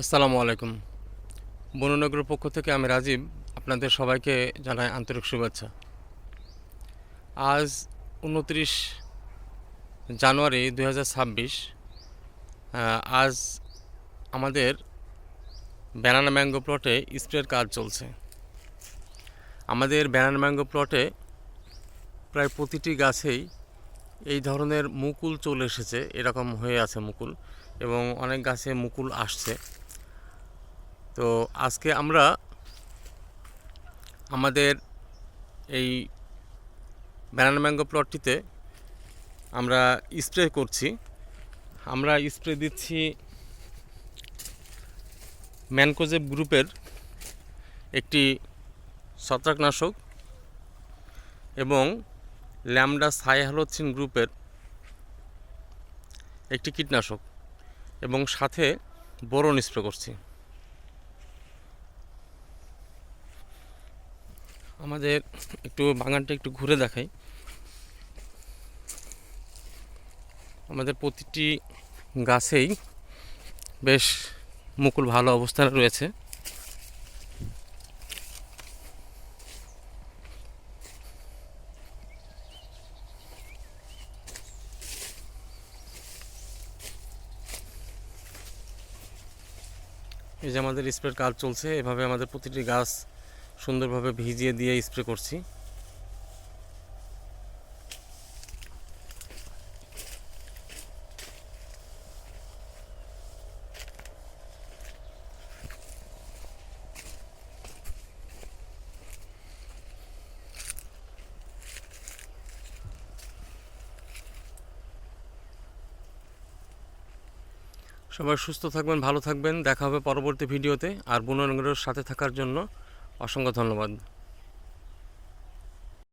আসসালামু আলাইকুম। বননগরের পক্ষ থেকে আমি রাজীব আপনাদের সবাইকে জানাই আন্তরিক শুভেচ্ছা। আজ ২৯ জানুয়ারি ২০২৬। আজ আমাদের ব্যানানা ম্যাঙ্গো প্লটে স্প্রের কাজ চলছে। আমাদের ব্যানানা ম্যাঙ্গো প্লটে প্রায় প্রতিটি গাছেই এই ধরনের মুকুল চলে এসেছে, এরকম হয়ে আছে মুকুল, এবং অনেক গাছে মুকুল আসছে। তো আজকে আমরা আমাদের এই ব্যানানা ম্যাঙ্গো প্লটটিতে আমরা স্প্রে করছি। আমরা স্প্রে দিচ্ছি ম্যানকোজেব গ্রুপের একটি ছত্রাকনাশক এবং ল্যামডা সাইহ্যালোথিন গ্রুপের একটি কীটনাশক, এবং সাথে বোরন স্প্রে করছি। আমাদের একটু বাগানটা একটু ঘুরে দেখাই। আমাদের প্রতিটি গাছেই বেশ মুকুল ভালো অবস্থানে রয়েছে। এই যে আমাদের স্প্রের কাজ চলছে, এভাবে আমাদের প্রতিটি গাছ সুন্দরভাবে ভিজিয়ে দিয়ে স্প্রে করছি। সবাই সুস্থ থাকবেন, ভালো থাকবেন। দেখা হবে পরবর্তী ভিডিওতে। আর বননগরের সাথে থাকার জন্য অসংখ্য ধন্যবাদ।